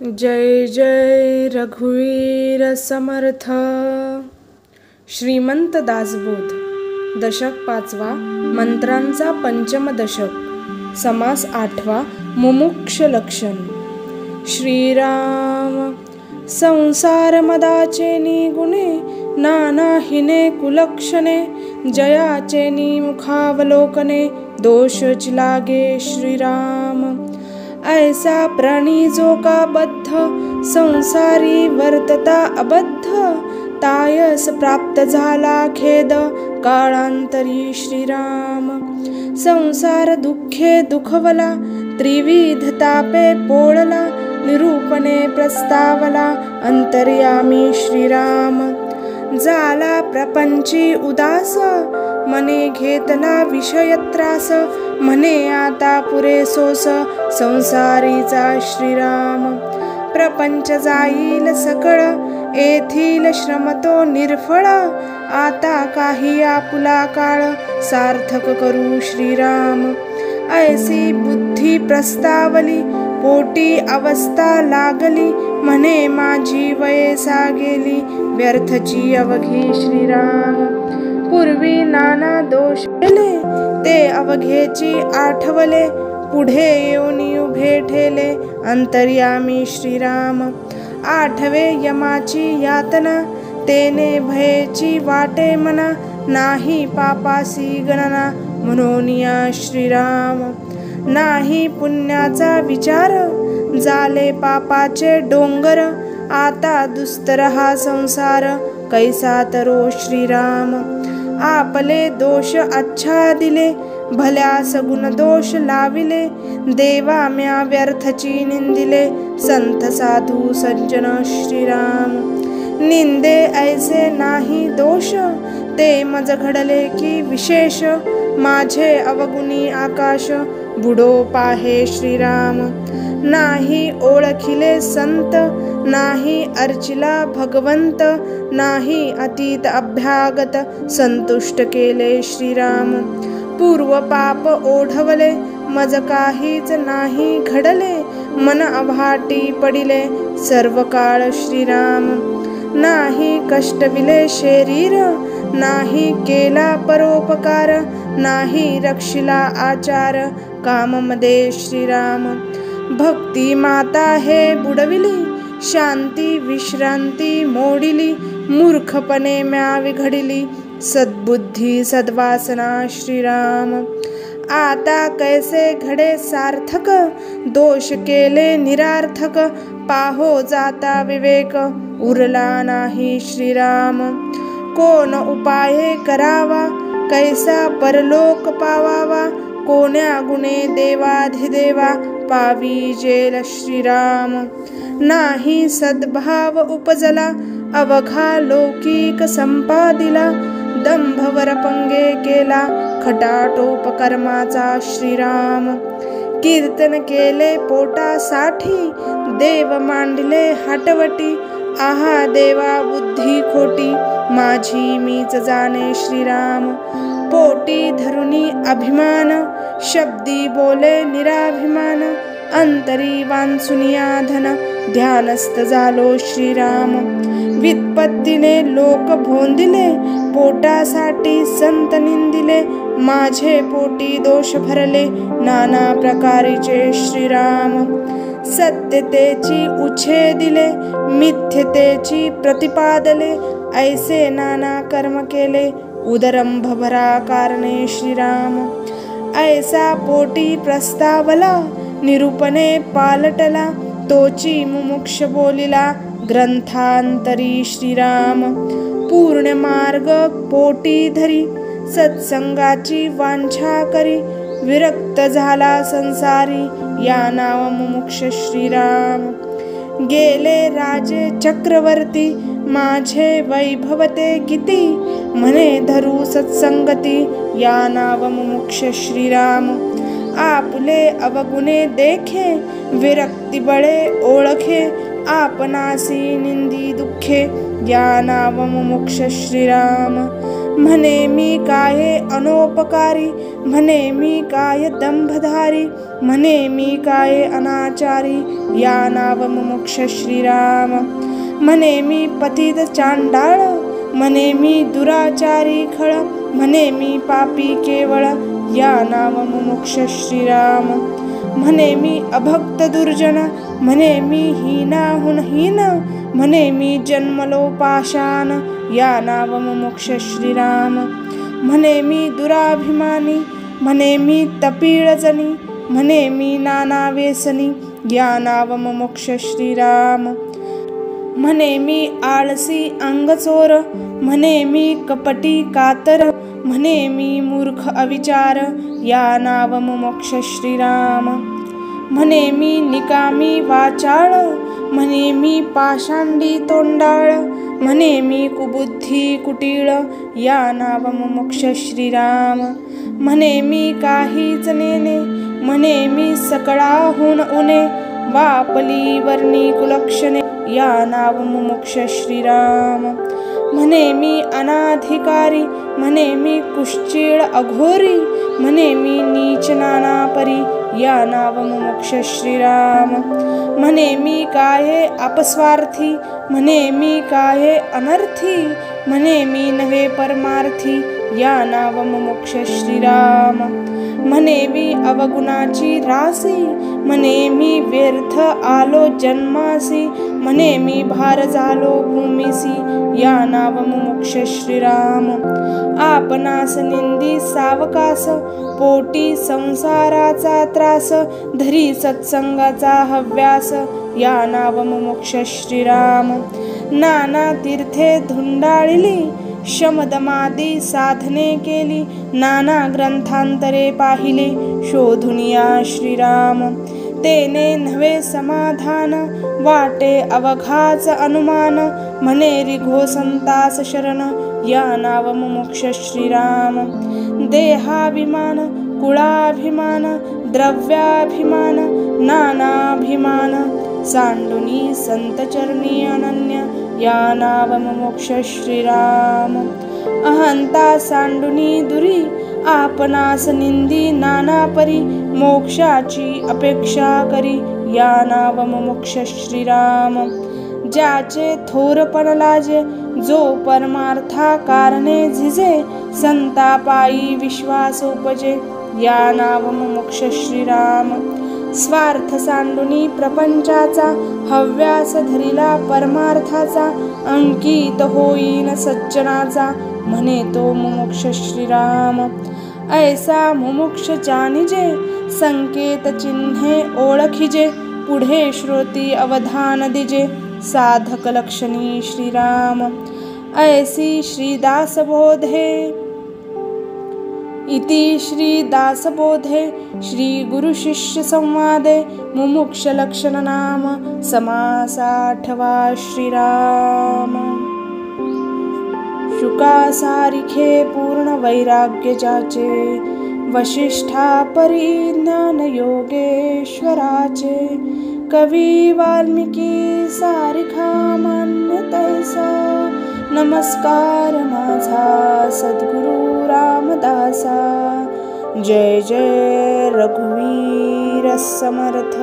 जय जय रघुवीर समर्थ। श्रीमंत दासबोध दशक 5वा मंत्रांचा पंचम दशक समास 8वा मुमुक्ष लक्षण। श्रीराम संसार मदाचे निगुणे नानाहिने कुलक्षणे जयाचे मुखावलोकने दोषच लागे श्रीराम। ऐसा प्राणी जो का बद्ध संसारी वर्तता अबद्ध तायस प्राप्त झाला खेद काळांतरी श्रीराम। संसार दुःखे दुखवला त्रिविध तापे पोळला निरूपणे प्रस्तावला अंतर्यामी श्रीराम। झाला प्रपंची उदास मने घेतला विषय त्रास म्हणे आता पुरे सोस संसारीचा श्रीराम। प्रपंच जाईल सकळ येथील श्रमतो निर्फळ आता काही आपुला काळ सार्थक करू श्रीराम। ऐसी बुद्धी प्रस्तावली पोटी अवस्था लागली म्हणे माझी वयसा गेली व्यर्थची अवघी श्रीराम। पूर्वी नाना दोष केले ते अवघेची आठवले पुढे येऊन उभे ठेले अंतर्यामी श्रीराम। आठवे यमाची यातना तेने भयेची वाटे मना नाही पापासी गणना म्हणून या श्रीराम। नाही पुण्याचा विचार झाले पापाचे डोंगर आता दुस्तर हा संसार कैसा तरो श्रीराम। आपले दोष अच्छा दिले भल्यास गुण दोष लाविले देवा म्या व्यर्थची निंदिले संत साधू सज्जन श्रीराम। निंदे ऐसे नाही दोष ते मज घडले की विशेष माझे अवगुणी आकाश बुडो पाहे श्रीराम। नाही ओळखिले संत नाही अर्चिला भगवंत नाही अतीत अभ्यागत संतुष्ट केले श्रीराम। पूर्व पाप ओढवले मज काहीच नाही घडले मन अभाटी पडिले सर्व काळ श्रीराम। नाही कष्टविले शरीर नाही केला परोपकार नाही रक्षिला आचार काममध्ये श्रीराम। भक्ती माता हे बुडविली शांती विश्रांती मोडिली मूर्खपणे म्या विघडिली सद्बुद्धी सद्वासना श्रीराम। आता कैसे घडे सार्थक दोष केले निरार्थक पाहो जाता विवेक उरला नाही श्रीराम। कोण उपाय करावा कैसा परलोक पावावा कोण्या गुणे देवाधिदेवा पावी जेल श्रीराम। नाही सद्भाव उपजला अवघा लौकिक संपादिला दंभवर पंगे केला खटाटोपकर्माचा श्रीराम। कीर्तन केले पोटासाठी देव मांडले हाटवटी आहा देवा बुद्धी खोटी माझी मीच जाणे श्रीराम। पोटी धरुनी अभिमान शब्दी बोले निराभिमान अंतरी वांसुनिया धन ध्यानस्थ झालो श्रीराम। वित्पत्तीने लोक भोंदिले पोटासाठी संत निंदिले माझे पोटी दोष भरले नाना प्रकारीचे श्रीराम। सत्यतेची उच्छेदिले मिथ्यतेची प्रतिपादले ऐसे नाना कर्म केले उदरंभ भरा कारणे श्रीराम। ऐसा पोटी प्रस्तावला निरूपणे पालटला तोची मुमुक्ष बोलिला ग्रंथांतरी श्रीराम। पूर्ण मार्ग पोटी धरी सत्संगाची वांछा करी विरक्त झाला संसारी या नाव मुमुक्ष श्रीराम। गेले राजे चक्रवर्ती माझे वैभवते किती म्हणे धरू सत्संगती या नाव मुमुक्ष श्रीराम। आपुले पाहिले अवगुणे देखे, विरक्ती बळे ओळखे, आपणासी निंदी दुःखे, या नाव मुमुक्ष श्रीराम. म्हणे मी काय अनोपकारी, म्हणे मी काय दंभधारी, म्हणे मी काय अनाचारी, या नाव मुमुक्ष श्रीराम. म्हणे मी पतित चांडाळ, म्हणे मी दुराचारी खळ, म्हणे मी पापी केवळ, या नाव मुमुक्ष श्रीराम. म्हणे मी अभक्त दुर्जन, म्हणे मी हीनाहुन हीन, म्हणे मी जन्मलो पाषाण, या नाव मुमुक्ष श्रीराम. म्हणे मी दुराभिमानी, म्हणे मी तपिळजनी, म्हणे मी नाना व्यसनी, या नाव मुमुक्ष श्रीराम. म्हणे मी आळसी अंगचोर, म्हणे मी कपटी कातर, म्हणे मी मूर्ख अविचार, या नाव मुमुक्ष श्रीराम. म्हणे मी निकामी वाचाळ, म्हणे मी पाषांडी तोंडाळ, म्हणे मी कुबुद्धी कुटीळ, या नाव मुमुक्ष श्रीराम. म्हणे मी काहीच नेने, म्हणे मी सकळाहून उणे, वापली वर्णी कुलक्षणे, या नाव मुमुक्ष श्रीराम. म्हणे मी अनाधिकारी, म्हणे मी कुश्चीळ अघोरी, म्हणे मी नीच नाना परी, या नाव मुमुक्ष श्रीराम. म्हणे मी काये अपस्वार्थी, म्हणे मी काये अनर्थी, म्हणे मी नव्हे परमार्थी, या नाव मुमुक्ष श्रीराम. म्हणे मी अवगुणाची रासी, म्हणे मी व्यर्थ आलो जन्मासी, म्हणे मी भार झालो भूमीसी, या नाव मुमुक्ष श्रीराम. आपणास निंदी सावकास, पोटी संसाराचा त्रास, धरी सत्संगाचा हव्यास, या नाव मुमुक्ष श्रीराम. नाना तीर्थे धुंडाळिली, शमदमादी साधने केली, नाना ग्रंथांतरे पाहिले, शोधुनिया श्रीराम. तेने नव्हे समाधान, वाटे अवघाच अनुमान, म्हणे रिघो संतास शरण, या नाव मुमुक्ष श्रीराम. देहाभिमान, कुळाभिमान, द्रव्याभिमान, नानाभिमान, सांडुनी संतचरणी अनन्य, या नाव मुमुक्ष श्रीराम. अहंता सांडुनी दुरी, आपणास निंदी नाना परी, मोक्षाची अपेक्षा करी, या नाव मुमुक्ष श्रीराम. ज्याचे थोरपण लाजे, जो परमार्था कारणे झिजे, संतापायी विश्वास उपजे, या नाव मुमुक्ष श्रीराम. स्वार्थ सांडुनी प्रपंचाचा, हव्यास धरिला परमार्थाचा, अंकित होईन सज्जनाचा, म्हणे तो मुमुक्ष श्रीराम. ऐसा मुमुक्ष जानिजे, संकेत चिन्हे ओळखिजे, पुढे श्रोती अवधान दिजे, साधक लक्षणी श्रीराम. ऐसी श्रीदासबोधे इति श्रीदासबोधे श्री गुरु शिष्य संवादे मुमुक्ष लक्षण नाम समासाठवा श्रीराम. शुकासारिखे पूर्ण वैराग्य जाचे, वशिष्ठा परिज्ञान योगेश्वराचे, कवी वाल्मिकी सारिखा मान्य तैसा, नमस्कार माझा सद्गुरु रामदासा. जय जय रघुवीर समर्थ.